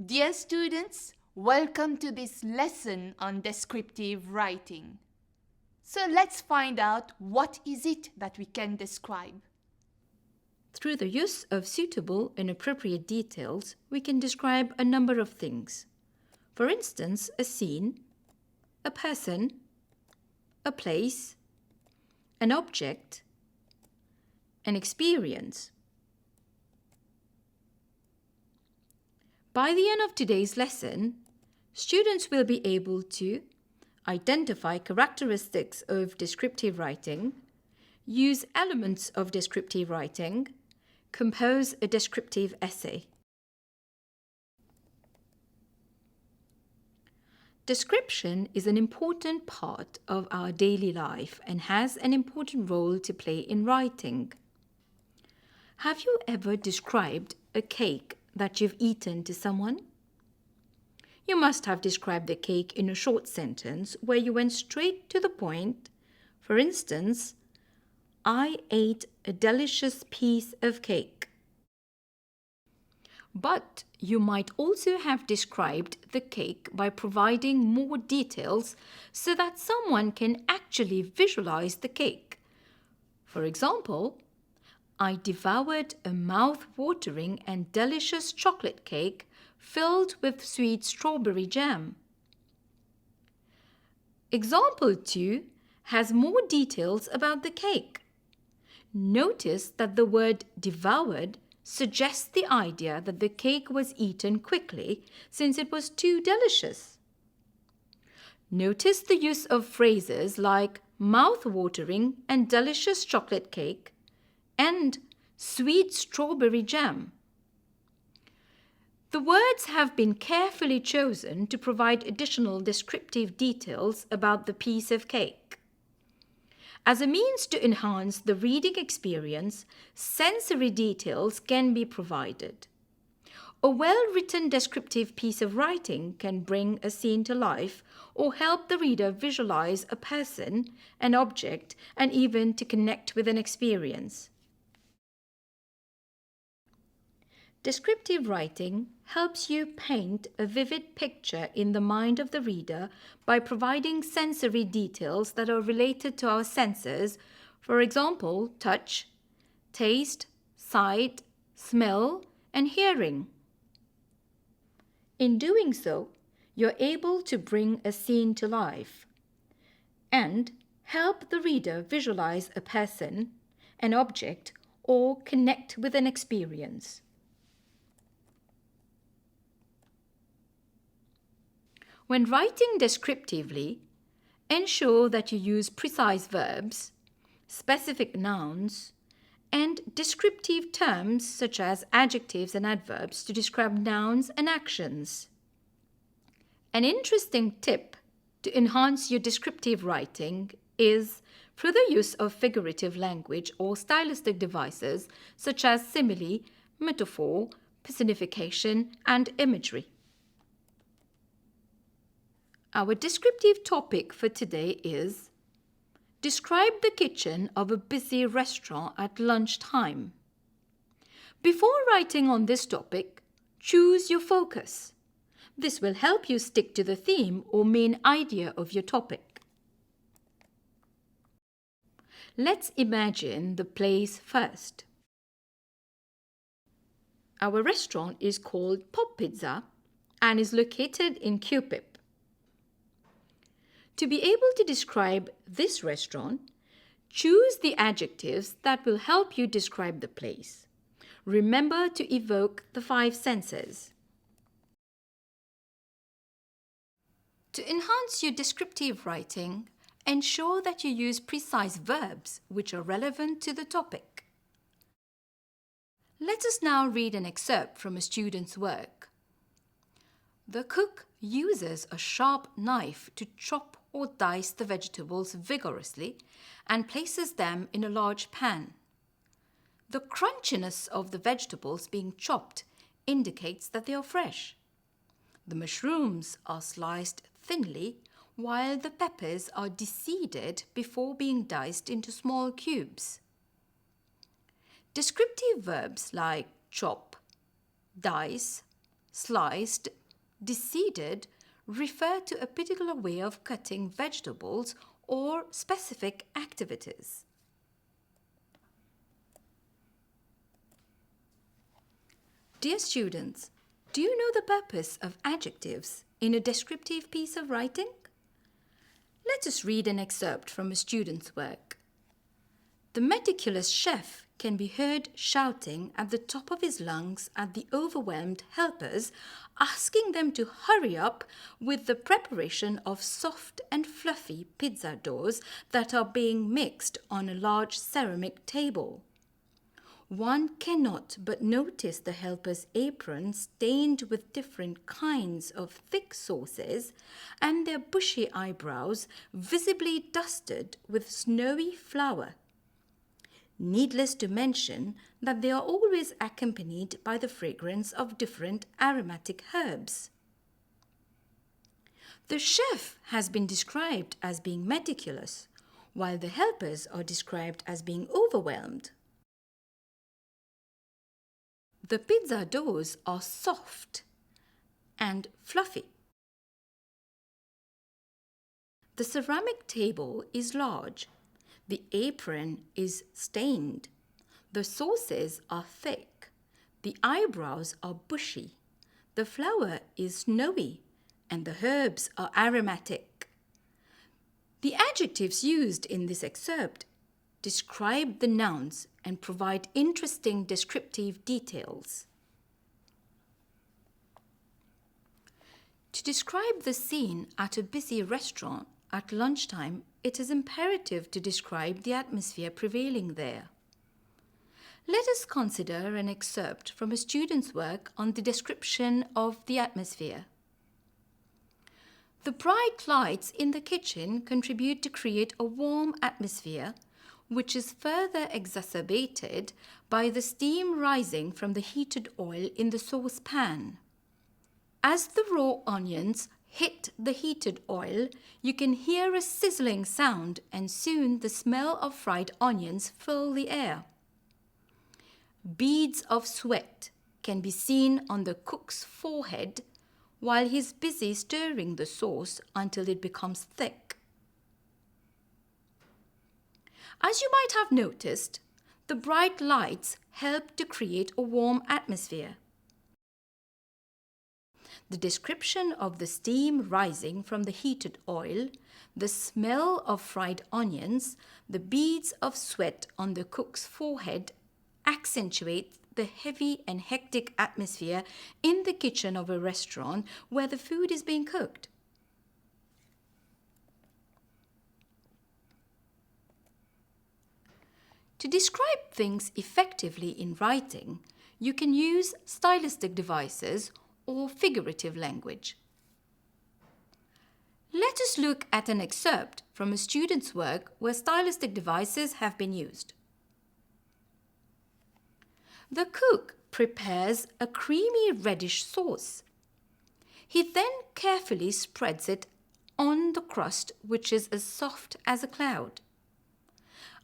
Dear students, welcome to this lesson on descriptive writing. So let's find out what is it that we can describe. Through the use of suitable and appropriate details, we can describe a number of things. For instance, a scene, a person, a place, an object, an experience. By the end of today's lesson, students will be able to identify characteristics of descriptive writing, use elements of descriptive writing, compose a descriptive essay. Description is an important part of our daily life and has an important role to play in writing. Have you ever described a cake that you've eaten to someone? You must have described the cake in a short sentence where you went straight to the point. For instance, I ate a delicious piece of cake. But you might also have described the cake by providing more details so that someone can actually visualize the cake. For example, I devoured a mouth-watering and delicious chocolate cake filled with sweet strawberry jam. Example 2 has more details about the cake. Notice that the word devoured suggests the idea that the cake was eaten quickly since it was too delicious. Notice the use of phrases like mouth-watering and delicious chocolate cake and sweet strawberry jam. The words have been carefully chosen to provide additional descriptive details about the piece of cake. As a means to enhance the reading experience, sensory details can be provided. A well-written descriptive piece of writing can bring a scene to life or help the reader visualize a person, an object, and even to connect with an experience. Descriptive writing helps you paint a vivid picture in the mind of the reader by providing sensory details that are related to our senses, for example, touch, taste, sight, smell, and hearing. In doing so, you're able to bring a scene to life and help the reader visualize a person, an object, or connect with an experience. When writing descriptively, ensure that you use precise verbs, specific nouns, and descriptive terms such as adjectives and adverbs to describe nouns and actions. An interesting tip to enhance your descriptive writing is through the use of figurative language or stylistic devices such as simile, metaphor, personification, and imagery. Our descriptive topic for today is describe the kitchen of a busy restaurant at lunchtime. Before writing on this topic, choose your focus. This will help you stick to the theme or main idea of your topic. Let's imagine the place first. Our restaurant is called Pop Pizza and is located in Cupid. To be able to describe this restaurant, choose the adjectives that will help you describe the place. Remember to evoke the 5 senses. To enhance your descriptive writing, ensure that you use precise verbs which are relevant to the topic. Let us now read an excerpt from a student's work. The cook uses a sharp knife to chop or dice the vegetables vigorously and places them in a large pan. The crunchiness of the vegetables being chopped indicates that they are fresh. The mushrooms are sliced thinly while the peppers are deseeded before being diced into small cubes. Descriptive verbs like chop, dice, sliced, deseeded refer to a particular way of cutting vegetables or specific activities. Dear students, do you know the purpose of adjectives in a descriptive piece of writing? Let us read an excerpt from a student's work. The meticulous chef can be heard shouting at the top of his lungs at the overwhelmed helpers, asking them to hurry up with the preparation of soft and fluffy pizza doughs that are being mixed on a large ceramic table. One cannot but notice the helper's apron stained with different kinds of thick sauces and their bushy eyebrows visibly dusted with snowy flour. Needless to mention that they are always accompanied by the fragrance of different aromatic herbs. The chef has been described as being meticulous, while the helpers are described as being overwhelmed. The pizza doughs are soft and fluffy. The ceramic table is large. The apron is stained. The sauces are thick. The eyebrows are bushy. The flour is snowy, and the herbs are aromatic. The adjectives used in this excerpt describe the nouns and provide interesting descriptive details. To describe the scene at a busy restaurant at lunchtime, it is imperative to describe the atmosphere prevailing there. Let us consider an excerpt from a student's work on the description of the atmosphere. The bright lights in the kitchen contribute to create a warm atmosphere, which is further exacerbated by the steam rising from the heated oil in the saucepan. As the raw onions hit the heated oil, you can hear a sizzling sound, and soon the smell of fried onions fill the air. Beads of sweat can be seen on the cook's forehead while he's busy stirring the sauce until it becomes thick. As you might have noticed, the bright lights help to create a warm atmosphere. The description of the steam rising from the heated oil, the smell of fried onions, the beads of sweat on the cook's forehead accentuate the heavy and hectic atmosphere in the kitchen of a restaurant where the food is being cooked. To describe things effectively in writing, you can use stylistic devices or figurative language. Let us look at an excerpt from a student's work where stylistic devices have been used. The cook prepares a creamy reddish sauce. He then carefully spreads it on the crust, which is as soft as a cloud.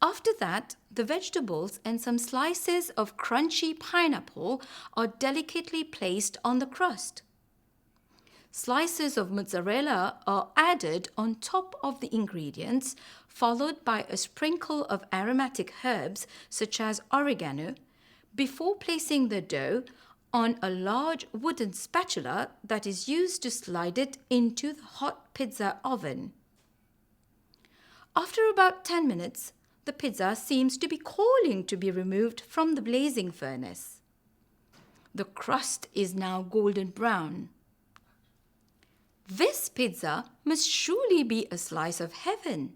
After that, the vegetables and some slices of crunchy pineapple are delicately placed on the crust. Slices of mozzarella are added on top of the ingredients, followed by a sprinkle of aromatic herbs such as oregano, before placing the dough on a large wooden spatula that is used to slide it into the hot pizza oven. After about 10 minutes, the pizza seems to be calling to be removed from the blazing furnace. The crust is now golden brown. This pizza must surely be a slice of heaven.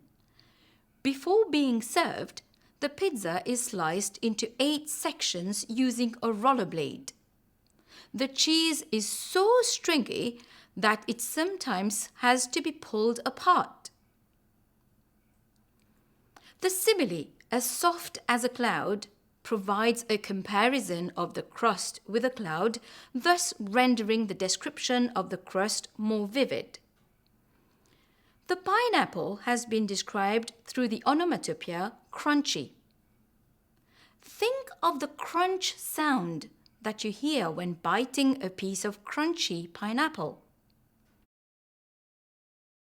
Before being served, the pizza is sliced into 8 sections using a rollerblade. The cheese is so stringy that it sometimes has to be pulled apart. The simile, as soft as a cloud, provides a comparison of the crust with a cloud, thus rendering the description of the crust more vivid. The pineapple has been described through the onomatopoeia crunchy. Think of the crunch sound that you hear when biting a piece of crunchy pineapple.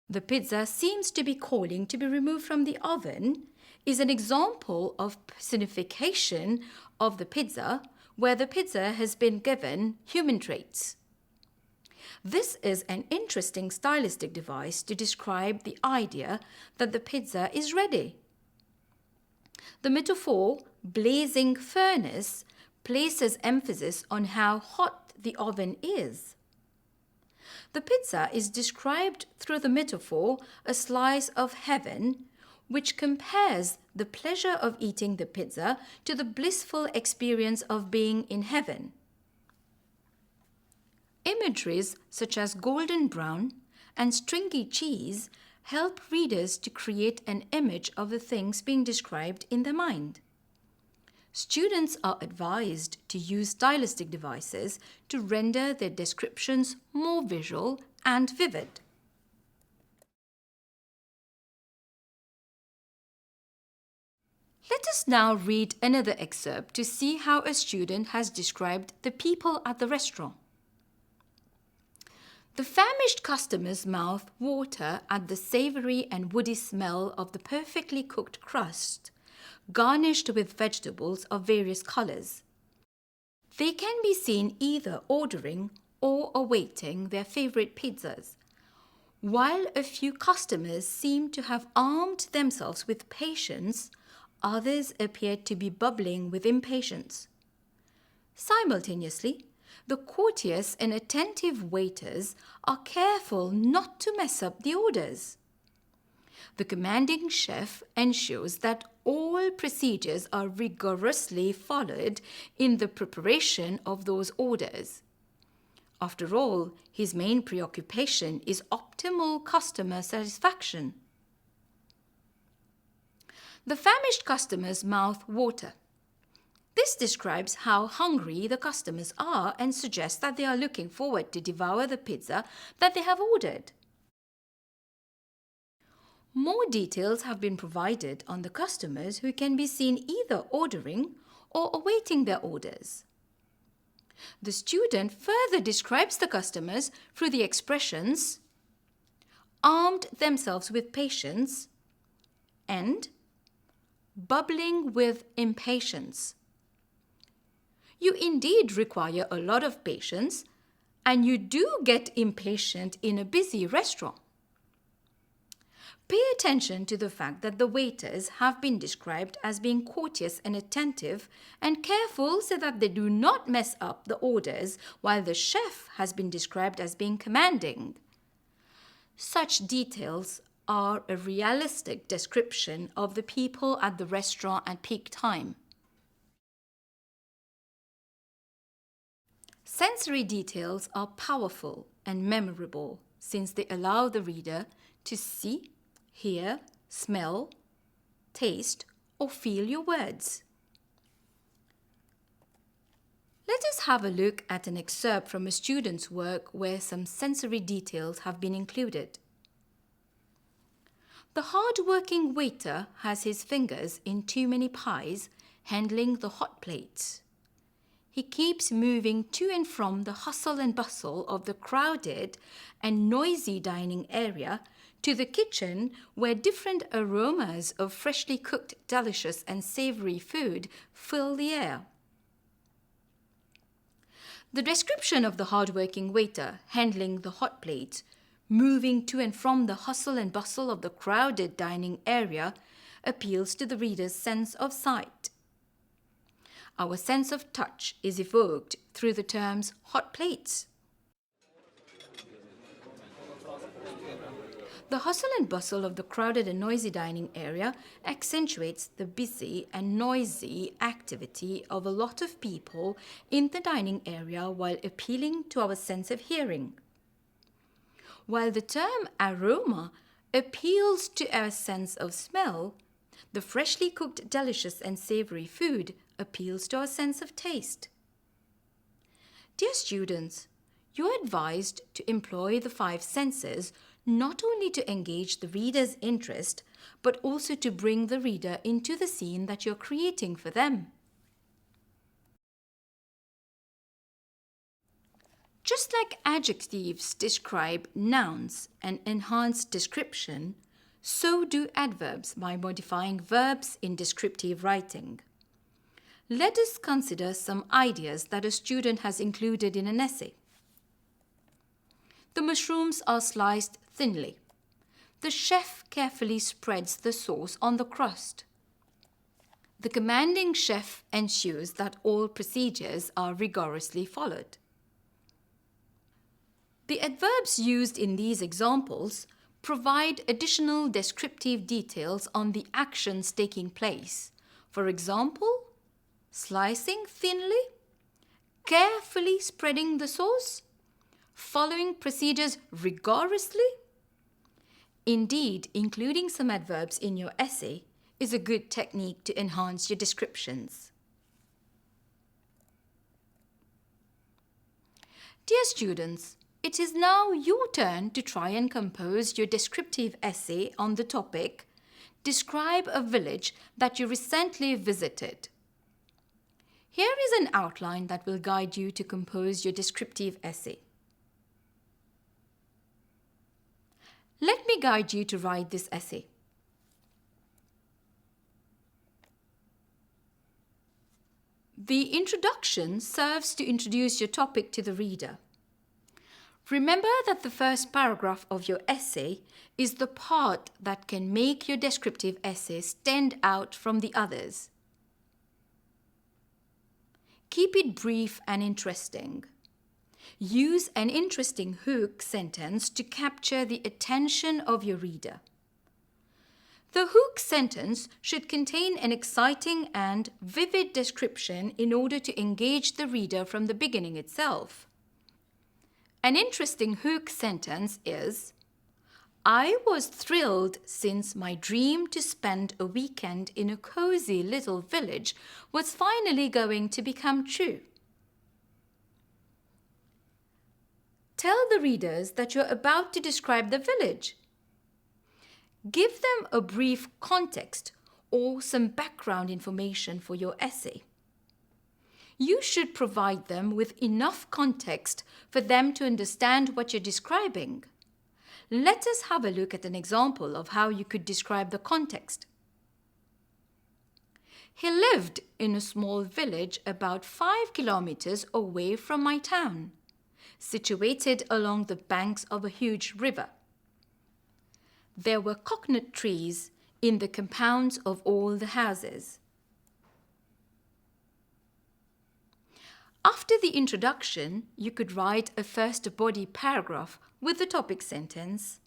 The pizza seems to be calling to be removed from the oven is an example of personification of the pizza, where the pizza has been given human traits. This is an interesting stylistic device to describe the idea that the pizza is ready. The metaphor, blazing furnace, places emphasis on how hot the oven is. The pizza is described through the metaphor, a slice of heaven, which compares the pleasure of eating the pizza to the blissful experience of being in heaven. Imageries such as golden brown and stringy cheese help readers to create an image of the things being described in their mind. Students are advised to use stylistic devices to render their descriptions more visual and vivid. Let us now read another excerpt to see how a student has described the people at the restaurant. The famished customers mouth water at the savory and woody smell of the perfectly cooked crust, garnished with vegetables of various colors. They can be seen either ordering or awaiting their favorite pizzas, while a few customers seem to have armed themselves with patience. Others appear to be bubbling with impatience. Simultaneously, the courteous and attentive waiters are careful not to mess up the orders. The commanding chef ensures that all procedures are rigorously followed in the preparation of those orders. After all, his main preoccupation is optimal customer satisfaction. The famished customers mouth water. This describes how hungry the customers are and suggests that they are looking forward to devour the pizza that they have ordered. More details have been provided on the customers, who can be seen either ordering or awaiting their orders. The student further describes the customers through the expressions armed themselves with patience and bubbling with impatience. You indeed require a lot of patience, and you do get impatient in a busy restaurant. Pay attention to the fact that the waiters have been described as being courteous and attentive and careful so that they do not mess up the orders, while the chef has been described as being commanding. Such details are a realistic description of the people at the restaurant at peak time. Sensory details are powerful and memorable since they allow the reader to see, hear, smell, taste, or feel your words. Let us have a look at an excerpt from a student's work where some sensory details have been included. The hard-working waiter has his fingers in too many pies, handling the hot plates. He keeps moving to and from the hustle and bustle of the crowded and noisy dining area to the kitchen, where different aromas of freshly cooked, delicious and savory food fill the air. The description of the hard-working waiter handling the hot plates, moving to and from the hustle and bustle of the crowded dining area, appeals to the reader's sense of sight. Our sense of touch is evoked through the terms hot plates. The hustle and bustle of the crowded and noisy dining area accentuates the busy and noisy activity of a lot of people in the dining area while appealing to our sense of hearing. While the term aroma appeals to our sense of smell, the freshly cooked, delicious and savory food appeals to our sense of taste. Dear students, you are advised to employ the 5 senses not only to engage the reader's interest, but also to bring the reader into the scene that you're creating for them. Just like adjectives describe nouns and enhance description, so do adverbs by modifying verbs in descriptive writing. Let us consider some ideas that a student has included in an essay. The mushrooms are sliced thinly. The chef carefully spreads the sauce on the crust. The commanding chef ensures that all procedures are rigorously followed. The adverbs used in these examples provide additional descriptive details on the actions taking place. For example, slicing thinly, carefully spreading the sauce, following procedures rigorously. Indeed, including some adverbs in your essay is a good technique to enhance your descriptions. Dear students, it is now your turn to try and compose your descriptive essay on the topic, Describe a village that you recently visited. Here is an outline that will guide you to compose your descriptive essay. Let me guide you to write this essay. The introduction serves to introduce your topic to the reader. Remember that the first paragraph of your essay is the part that can make your descriptive essay stand out from the others. Keep it brief and interesting. Use an interesting hook sentence to capture the attention of your reader. The hook sentence should contain an exciting and vivid description in order to engage the reader from the beginning itself. An interesting hook sentence is, I was thrilled since my dream to spend a weekend in a cozy little village was finally going to become true. Tell the readers that you're about to describe the village. Give them a brief context or some background information for your essay. You should provide them with enough context for them to understand what you're describing. Let us have a look at an example of how you could describe the context. He lived in a small village about 5 kilometers away from my town, situated along the banks of a huge river. There were coconut trees in the compounds of all the houses. After the introduction, you could write a first body paragraph with the topic sentence.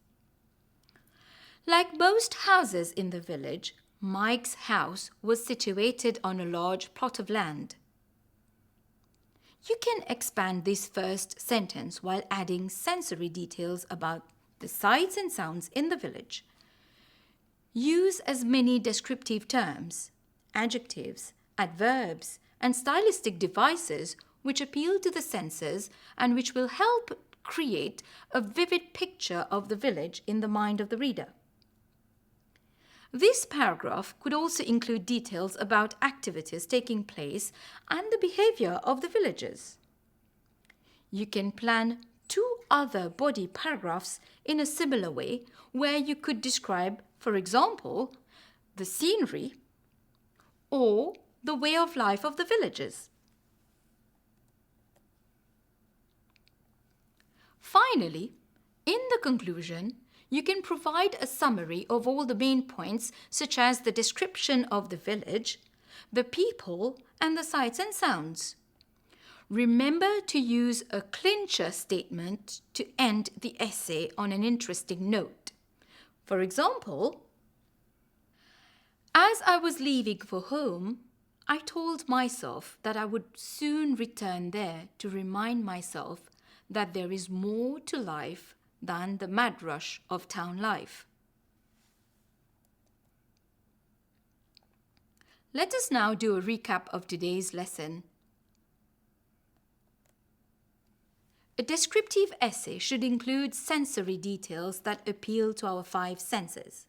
Like most houses in the village, Mike's house was situated on a large plot of land. You can expand this first sentence while adding sensory details about the sights and sounds in the village. Use as many descriptive terms, adjectives, adverbs, and stylistic devices which appeal to the senses and which will help create a vivid picture of the village in the mind of the reader. This paragraph could also include details about activities taking place and the behavior of the villagers. You can plan 2 other body paragraphs in a similar way where you could describe, for example, the scenery or the way of life of the villagers. Finally, in the conclusion, you can provide a summary of all the main points such as the description of the village, the people, and the sights and sounds. Remember to use a clincher statement to end the essay on an interesting note. For example, as I was leaving for home, I told myself that I would soon return there to remind myself that there is more to life than the mad rush of town life. Let us now do a recap of today's lesson. A descriptive essay should include sensory details that appeal to our 5 senses.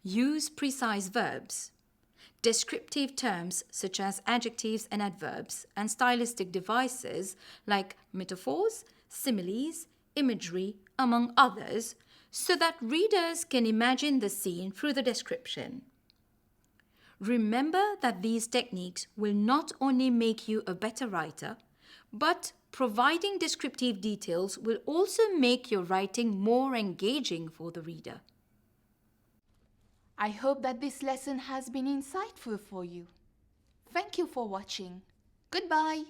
Use precise verbs. descriptive terms such as adjectives and adverbs, and stylistic devices like metaphors, similes, imagery, among others, so that readers can imagine the scene through the description. Remember that these techniques will not only make you a better writer, but providing descriptive details will also make your writing more engaging for the reader. I hope that this lesson has been insightful for you. Thank you for watching. Goodbye.